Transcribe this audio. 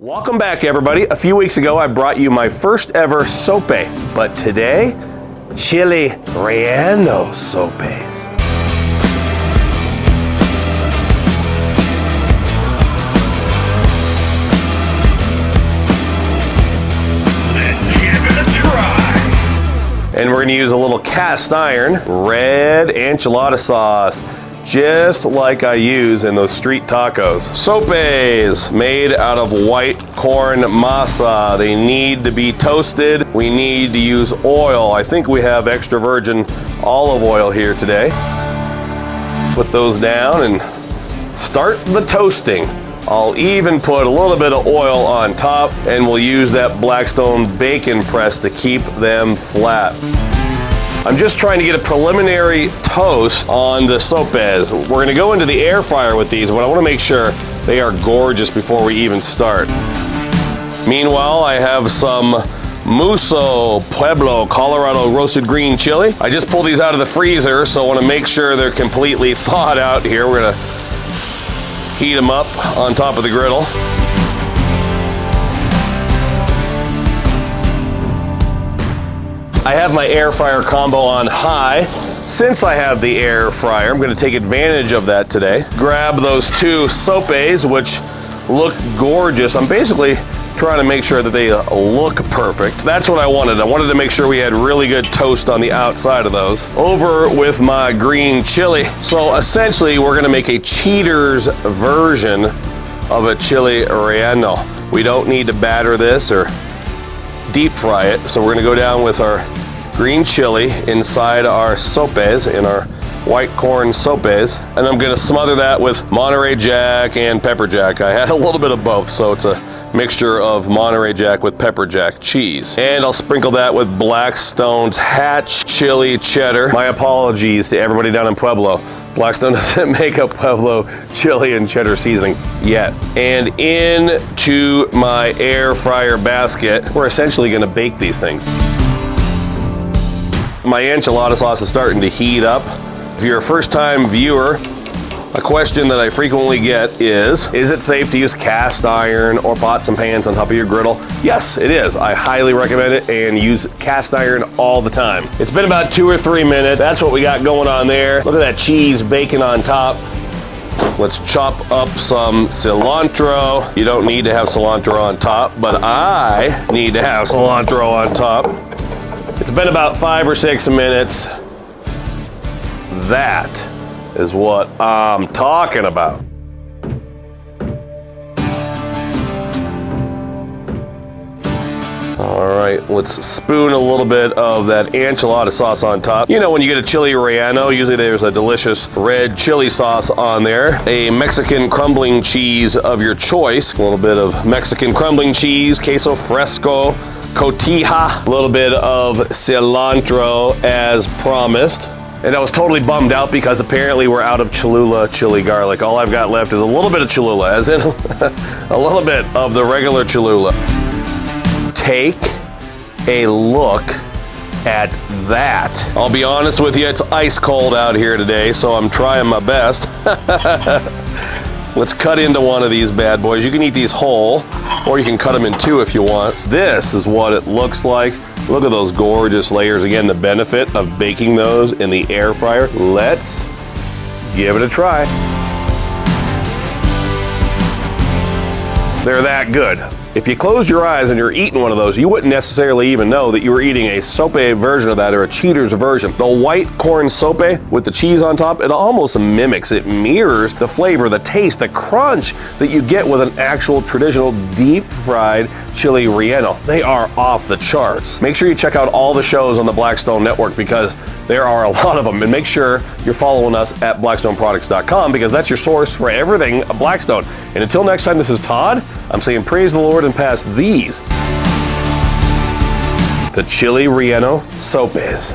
Welcome back, everybody. A few weeks ago, I brought you my first ever sope, but today, Chile Relleno Sopes. And we're going to use a little cast iron red enchilada sauce, just like I use in those street tacos. Sopes made out of white corn masa. They need to be toasted. We need to use oil. I think we have extra virgin olive oil here today. Put those down and start the toasting. I'll even put a little bit of oil on top, and we'll use that Blackstone bacon press to keep them flat. I'm just trying to get a preliminary toast on the sopes. We're gonna go into the air fryer with these, but I wanna make sure they are gorgeous before we even start. Meanwhile, I have some Muso Pueblo Colorado roasted green chili. I just pulled these out of the freezer, so I wanna make sure they're completely thawed out here. We're gonna heat them up on top of the griddle. I have my air fryer combo on high. Since I have the air fryer, I'm gonna take advantage of that today. Grab those two sopes, which look gorgeous. I'm basically trying to make sure that they look perfect. That's what I wanted. I wanted to make sure we had really good toast on the outside of those. Over with my green chili. So essentially, we're gonna make a cheater's version of a Chile Relleno. We don't need to batter this or deep fry it. So we're gonna go down with our green chili inside our sopes, in our white corn sopes, and I'm gonna smother that with Monterey Jack and pepper jack. I had a little bit of both, so it's a mixture of Monterey Jack with pepper jack cheese. And I'll sprinkle that with Blackstone's Hatch chili cheddar. My apologies to everybody down in Pueblo. Blackstone doesn't make a Pueblo chili and cheddar seasoning yet. And into my air fryer basket, we're essentially gonna bake these things. My enchilada sauce is starting to heat up. If you're a first-time viewer, a question that I frequently get is it safe to use cast iron or pots and pans on top of your griddle? Yes, it is. I highly recommend it and use cast iron all the time. It's been about 2 or 3 minutes. That's what we got going on there. Look at that cheese bacon on top. Let's chop up some cilantro. You don't need to have cilantro on top, but I need to have cilantro on top. It's been about 5 or 6 minutes. That is what I'm talking about. All right, let's spoon a little bit of that enchilada sauce on top. You know, when you get a Chile Relleno, usually there's a delicious red chili sauce on there. A Mexican crumbling cheese of your choice. A little bit of Mexican crumbling cheese, queso fresco, cotija, a little bit of cilantro as promised. And I was totally bummed out because apparently we're out of Cholula chili garlic. All I've got left is a little bit of Cholula, as in a little bit of the regular Cholula. Take a look at that. I'll be honest with you, it's ice cold out here today, so I'm trying my best. Let's cut into one of these bad boys. You can eat these whole, or you can cut them in two if you want. This is what it looks like. Look at those gorgeous layers. Again, the benefit of baking those in the air fryer. Let's give it a try. They're that good. If you closed your eyes and you're eating one of those, you wouldn't necessarily even know that you were eating a sope version of that, or a cheater's version. The white corn sope with the cheese on top, it almost mimics, it mirrors the flavor, the taste, the crunch that you get with an actual traditional deep fried Chile Relleno. They are off the charts. Make sure you check out all the shows on the Blackstone Network, because there are a lot of them. And make sure you're following us at blackstoneproducts.com, because that's your source for everything Blackstone. And until next time, this is Todd. I'm saying praise the Lord and pass these, the Chile Relleno Sopes.